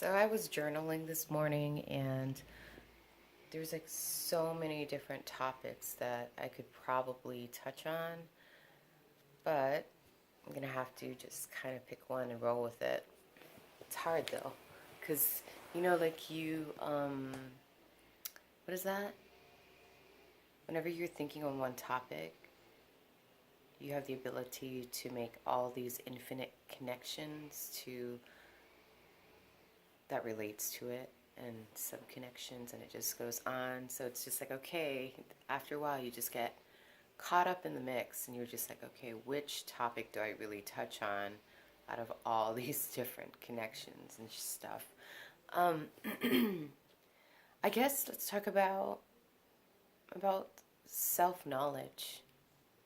So I was journaling this morning and there's like so many different topics that I could probably touch on, but I'm gonna have to just kind of pick one and roll with it. It's hard though, because like what is that? Whenever you're thinking on one topic, you have the ability to make all these infinite connections to that relates to it and some connections, and it just goes on. So it's just like, okay, after a while you just get caught up in the mix and you're just like, okay, which topic do I really touch on out of all these different connections and stuff? um, I guess let's talk about self-knowledge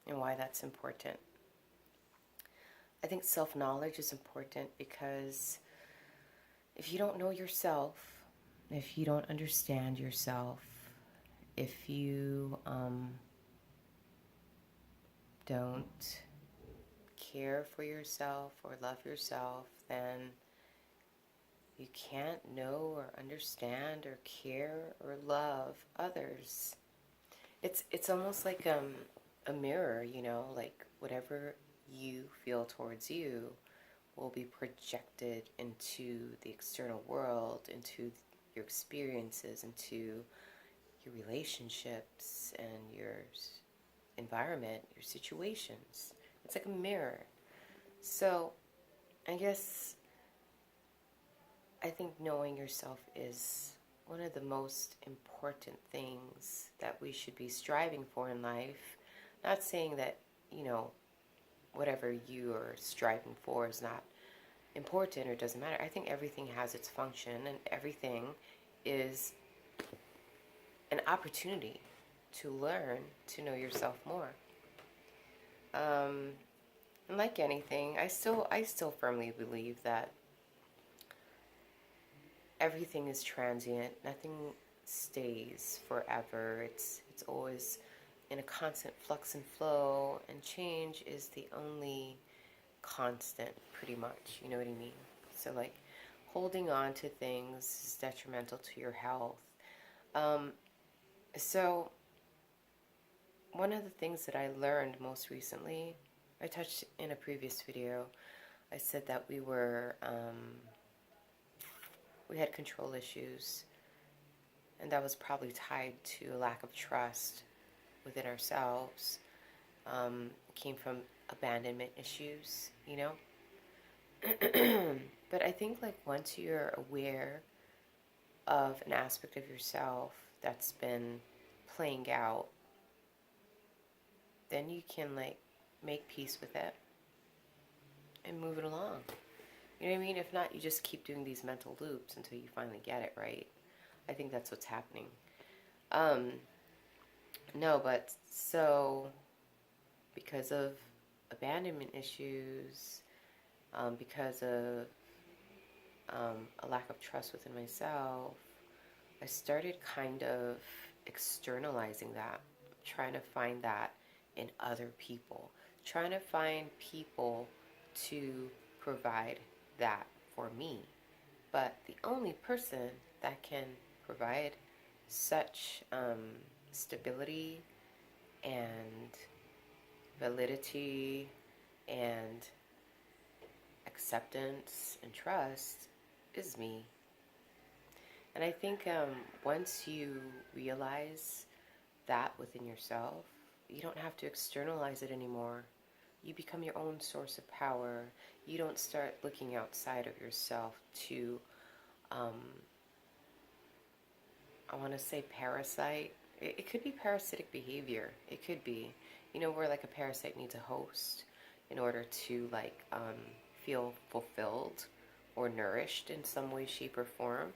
and why that's important. I think self-knowledge is important because if you don't know yourself, if you don't understand yourself, if you don't care for yourself or love yourself, then you can't know or understand or care or love others. It's almost like a mirror, like whatever you feel towards you will be projected into the external world, into your experiences, into your relationships and your environment, your situations. It's like a mirror. So I think knowing yourself is one of the most important things that we should be striving for in life. Not saying that, you know, whatever you are striving for is not important or doesn't matter. I think everything has its function and everything is an opportunity to learn to know yourself more. And like anything, I still firmly believe that everything is transient. Nothing stays forever. It's always in a constant flux and flow, and change is the only constant, pretty much. You know what I mean? So like holding on to things is detrimental to your health. Um, so one of the things that I learned most recently, I touched in a previous video. I said that we had control issues, and that was probably tied to a lack of trust within ourselves. It came from abandonment issues, But I think like once you're aware of an aspect of yourself that's been playing out, then you can like make peace with it and move it along. You know what I mean? If not, you just keep doing these mental loops until you finally get it right. I think that's what's happening. Um, no, but so because of abandonment issues, because of a lack of trust within myself, I started kind of externalizing that, trying to find that in other people, trying to find people to provide that for me. But the only person that can provide such stability and validity and acceptance and trust is me. And I think once you realize that within yourself, you don't have to externalize it anymore. You become your own source of power. You don't start looking outside of yourself to, um, I want to say parasite. It could be parasitic behavior. It could be, where like a parasite needs a host in order to like feel fulfilled or nourished in some way, shape, or form.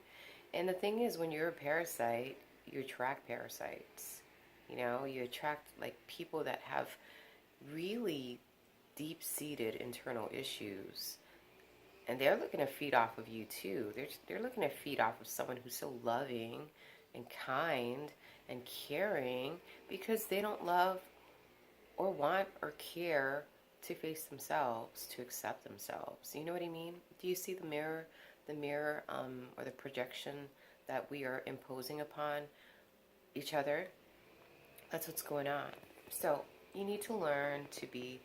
And the thing is, when you're a parasite, you attract parasites. You attract like people that have really deep-seated internal issues, and they're looking to feed off of you too. They're looking to feed off of someone who's so loving and kind and caring, because they don't love or want or care to face themselves, to accept themselves. You know what I mean? Do you see the mirror the mirror or the projection that we are imposing upon each other. That's what's going on. So you need to learn to be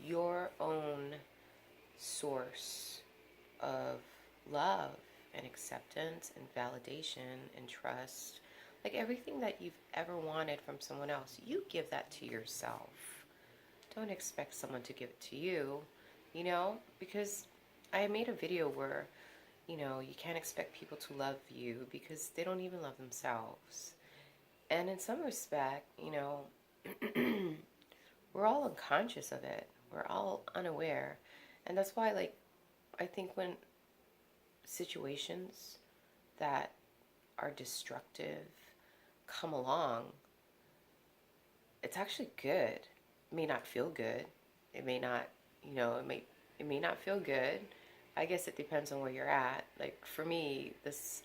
your own source of love and acceptance and validation and trust. Like everything that you've ever wanted from someone else, you give that to yourself. Don't expect someone to give it to you, because I made a video where, you can't expect people to love you because they don't even love themselves. And in some respect, we're all unconscious of it. We're all unaware. And that's why, like, I think when situations that are destructive come along, it's actually good. It may not feel good. It may not, it may not feel good. I guess it depends on where you're at. Like, for me, this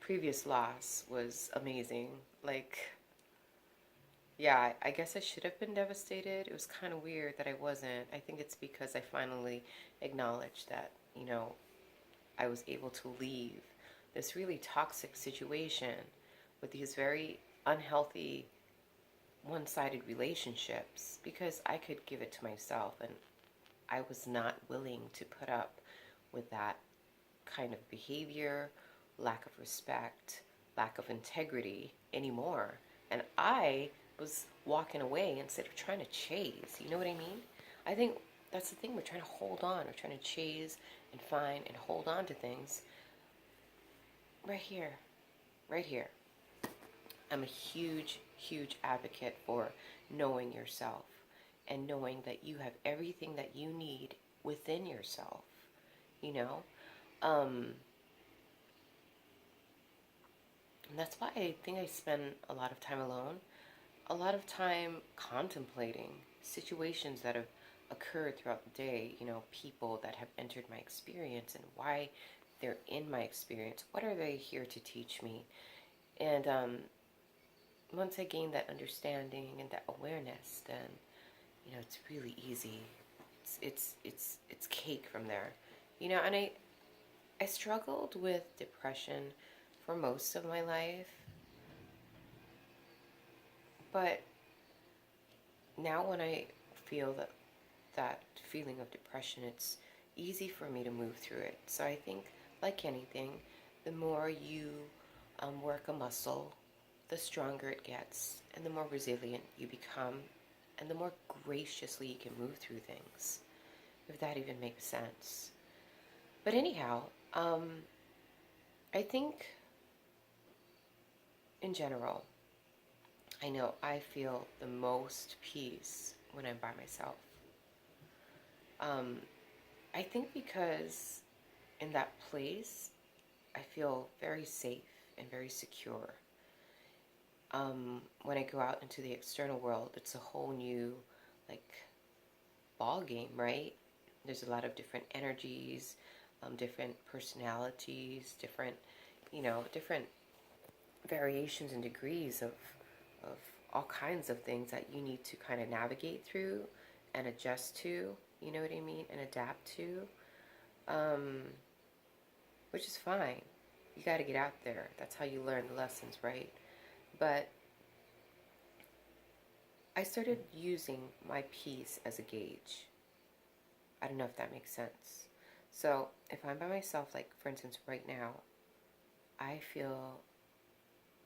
previous loss was amazing. Like, yeah, I guess I should have been devastated. It was kind of weird that I wasn't. I think it's because I finally acknowledged that, I was able to leave this really toxic situation with these very unhealthy, one-sided relationships because I could give it to myself, and I was not willing to put up with that kind of behavior, lack of respect, lack of integrity anymore. And I was walking away instead of trying to chase. You know what I mean? I think that's the thing. We're trying to hold on. We're trying to chase and find and hold on to things. Right here. Right here. I'm a huge, huge advocate for knowing yourself and knowing that you have everything that you need within yourself. And that's why I think I spend a lot of time alone, a lot of time contemplating situations that have occurred throughout the day, people that have entered my experience and why they're in my experience. What are they here to teach me? And once I gain that understanding and that awareness, then, it's really easy. It's cake from there. And I struggled with depression for most of my life. But now when I feel that feeling of depression, it's easy for me to move through it. So I think, like anything, the more you work a muscle, the stronger it gets, and the more resilient you become, and the more graciously you can move through things, if that even makes sense. But anyhow, I think in general, I know I feel the most peace when I'm by myself. I think because in that place, I feel very safe and very secure. When I go out into the external world, it's a whole new, like, ball game, right? There's a lot of different energies, different personalities, different variations and degrees of all kinds of things that you need to kind of navigate through and adjust to, you know what I mean, and adapt to, which is fine. You got to get out there. That's how you learn the lessons, right? But I started using my peace as a gauge. I don't know if that makes sense. So if I'm by myself, like for instance right now, I feel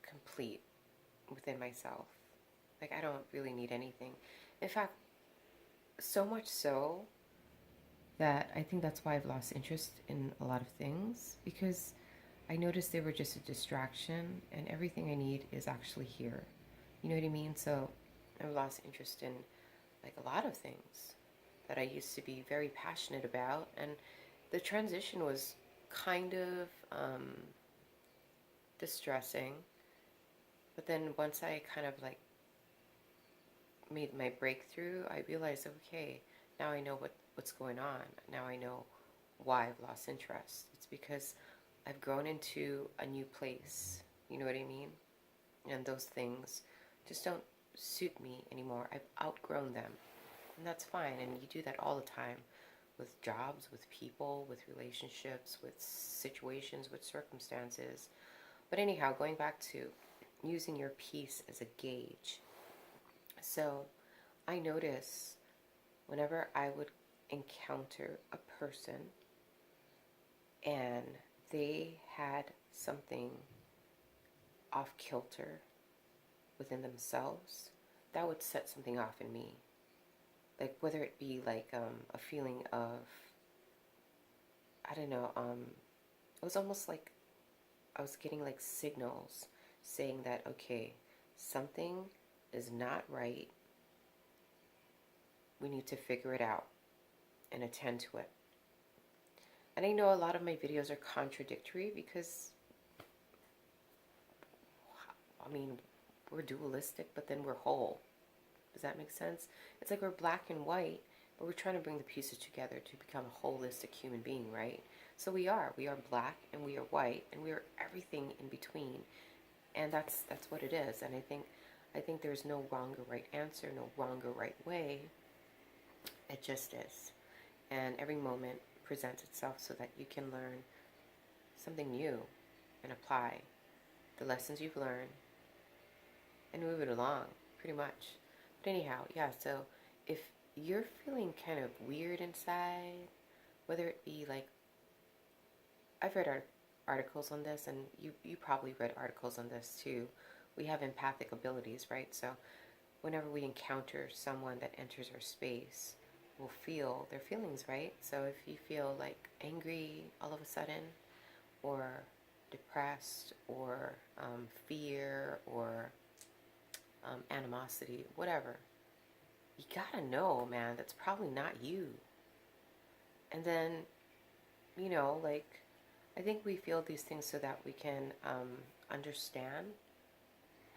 complete within myself. Like, I don't really need anything. In fact, so much so that I think that's why I've lost interest in a lot of things, because I noticed they were just a distraction and everything I need is actually here. You know what I mean? So I've lost interest in, like, a lot of things that I used to be very passionate about, and the transition was kind of distressing. But then once I kind of, like, made my breakthrough, I realized, okay, now I know what's going on. Now I know why I've lost interest. It's because I've grown into a new place. You know what I mean? And those things just don't suit me anymore. I've outgrown them. And that's fine. And you do that all the time with jobs, with people, with relationships, with situations, with circumstances. But anyhow, going back to using your peace as a gauge. So I notice whenever I would encounter a person and they had something off kilter within themselves, that would set something off in me. Like whether it be like a feeling of, I don't know, it was almost like I was getting like signals saying that, okay, something is not right. We need to figure it out and attend to it. And I know a lot of my videos are contradictory because, I mean, we're dualistic, but then we're whole. Does that make sense? It's like we're black and white, but we're trying to bring the pieces together to become a holistic human being, right? So we are black and we are white and we are everything in between. And that's what it is. And I think there's no wrong or right answer, no wrong or right way. It just is. And every moment presents itself so that you can learn something new and apply the lessons you've learned and move it along, pretty much. But anyhow, yeah, so if you're feeling kind of weird inside, whether it be like, I've read articles on this, and you probably read articles on this too. We have empathic abilities, right? So whenever we encounter someone that enters our space, we'll feel their feelings, right? So if you feel like angry all of a sudden, or depressed, or fear, or animosity, whatever, you gotta know, man, that's probably not you. And then, like, I think we feel these things so that we can understand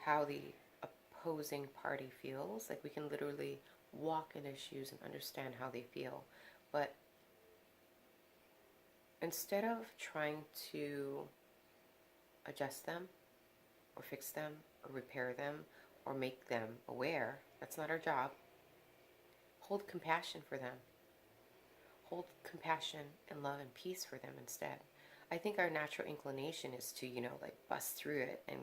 how the opposing party feels. Like, we can literally walk in their shoes and understand how they feel. But instead of trying to adjust them, or fix them, or repair them, or make them aware, that's not our job. Hold compassion for them. Hold compassion and love and peace for them instead. I think our natural inclination is to, like bust through it and,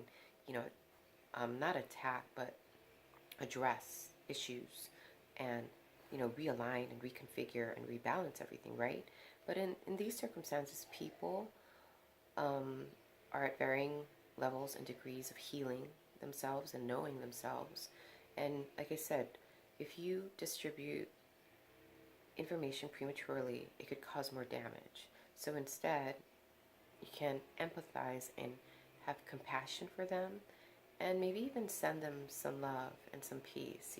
not attack, but address issues and, realign and reconfigure and rebalance everything, right? But in these circumstances, people are at varying levels and degrees of healing themselves and knowing themselves. And like I said, if you distribute information prematurely, it could cause more damage. So instead, you can empathize and have compassion for them, and maybe even send them some love and some peace,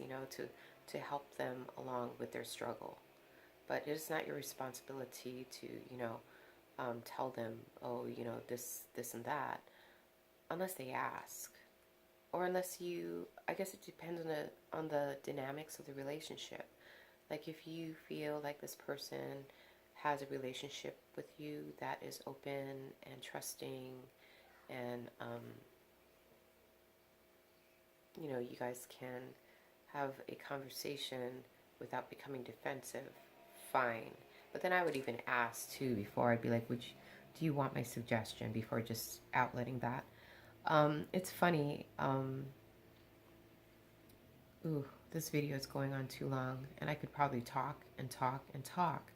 to help them along with their struggle. But it is not your responsibility to, tell them, oh, this and that, unless they ask. Or unless I guess it depends on the dynamics of the relationship. Like if you feel like this person has a relationship with you that is open and trusting, and you guys can have a conversation without becoming defensive, fine. But then I would even ask too before. I'd be like, do you want my suggestion, before just outletting that. It's funny. Ooh, this video is going on too long, and I could probably talk and talk and talk,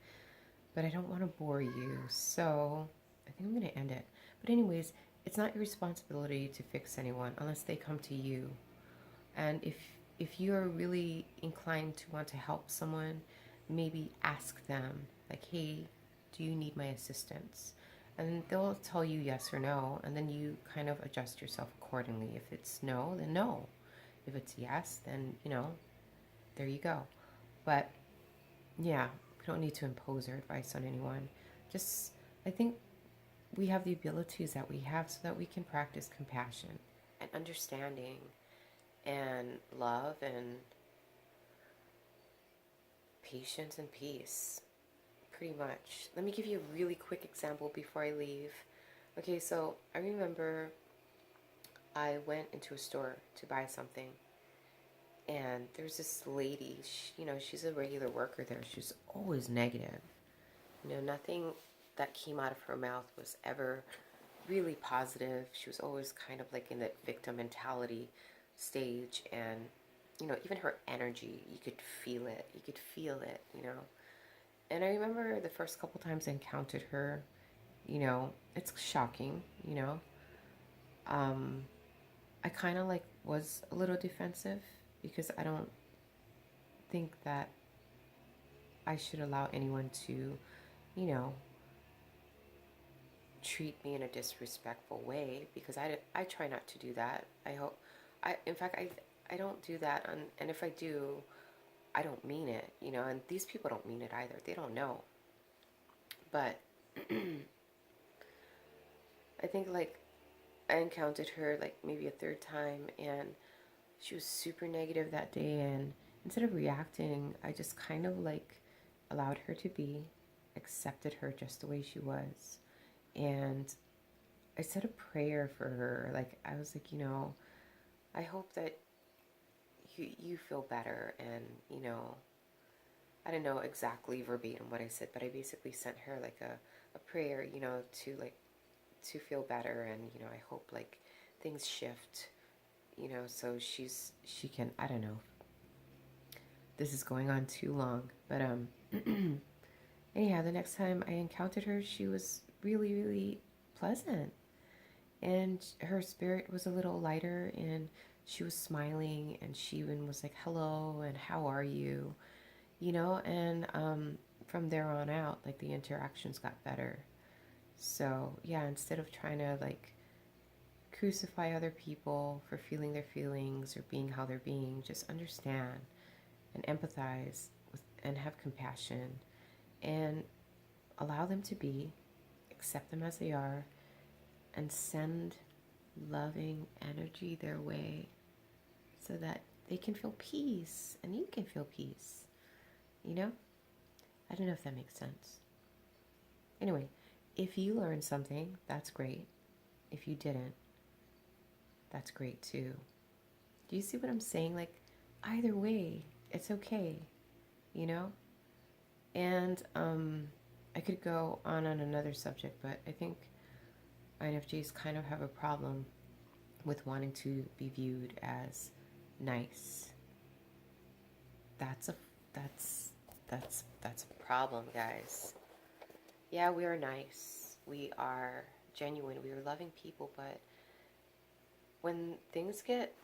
but I don't want to bore you, so I think I'm going to end it. But anyways, it's not your responsibility to fix anyone unless they come to you. And if you're really inclined to want to help someone, maybe ask them, like, hey, do you need my assistance? And they'll tell you yes or no, and then you kind of adjust yourself accordingly. If it's no, then no. If it's yes, then, there you go. But yeah, we don't need to impose our advice on anyone. Just, I think we have the abilities that we have so that we can practice compassion and understanding and love and patience and peace, pretty much. Let me give you a really quick example before I leave. Okay, so I remember I went into a store to buy something, and there's this lady, she's a regular worker there. She's always negative. You know, nothing that came out of her mouth was ever really positive. She was always kind of like in that victim mentality stage. And, you know, even her energy, you could feel it. You could feel it, you know. And I remember the first couple times I encountered her, you know, it's shocking, you know. Um, I kind of like was a little defensive because I don't think that I should allow anyone to, you know, treat me in a disrespectful way, because I try not to do that. I hope, in fact, I don't do that. And if I do, I don't mean it, you know, and these people don't mean it either. They don't know. But I think like I encountered her like maybe a third time, and she was super negative that day. And instead of reacting, I just kind of like allowed her to be, accepted her just the way she was. And I said a prayer for her. Like, I was like, you know, I hope that you feel better. And, you know, I don't know exactly verbatim what I said, but I basically sent her like a prayer, you know, to like, to feel better. And, you know, I hope like things shift, you know, so she can, I don't know, this is going on too long, but, anyhow, the next time I encountered her, she was really, really pleasant. And her spirit was a little lighter, and she was smiling, and she even was like, hello, and how are you? You know, and from there on out, like the interactions got better. So, yeah, instead of trying to like crucify other people for feeling their feelings or being how they're being, just understand and empathize with, and have compassion, and allow them to be, accept them as they are, and send loving energy their way so that they can feel peace and you can feel peace. You know? I don't know if that makes sense. Anyway, if you learned something, that's great. If you didn't, that's great too. Do you see what I'm saying? Like, either way, it's okay, you know? And I could go on another subject, but I think INFJs kind of have a problem with wanting to be viewed as nice. That's a that's that's a problem, guys. Yeah, we are nice. We are genuine. We are loving people, but when things get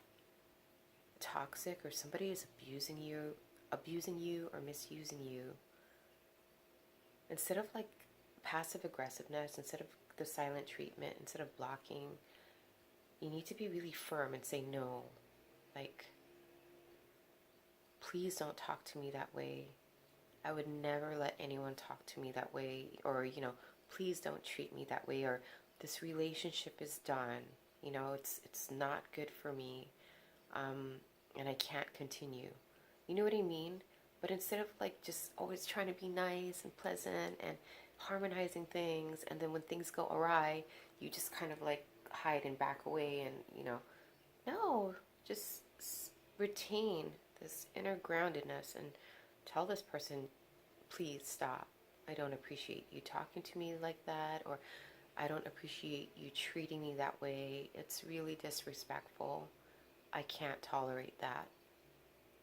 toxic or somebody is abusing you or misusing you, instead of like passive aggressiveness, instead of the silent treatment, instead of blocking, you need to be really firm and say no. Like, please don't talk to me that way. I would never let anyone talk to me that way. Or, you know, please don't treat me that way. Or, this relationship is done. You know, it's not good for me. And I can't continue. You know what I mean? But instead of like just always trying to be nice and pleasant and harmonizing things, and then when things go awry, you just kind of like hide and back away, and, you know, no, just retain this inner groundedness and tell this person, please stop. I don't appreciate you talking to me like that, or I don't appreciate you treating me that way. It's really disrespectful. I can't tolerate that.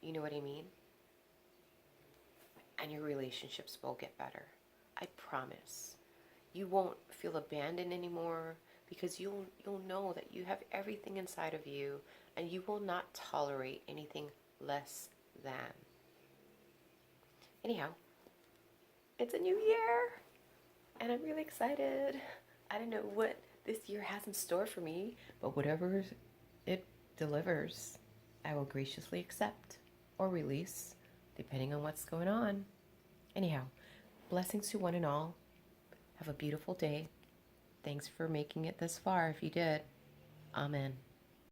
You know what I mean? And your relationships will get better. I promise. You won't feel abandoned anymore, because you'll know that you have everything inside of you, and you will not tolerate anything less than. Anyhow, it's a new year, and I'm really excited. I don't know what this year has in store for me, but whatever it delivers, I will graciously accept or release, depending on what's going on. Anyhow, blessings to one and all. Have a beautiful day. Thanks for making it this far if you did. Amen.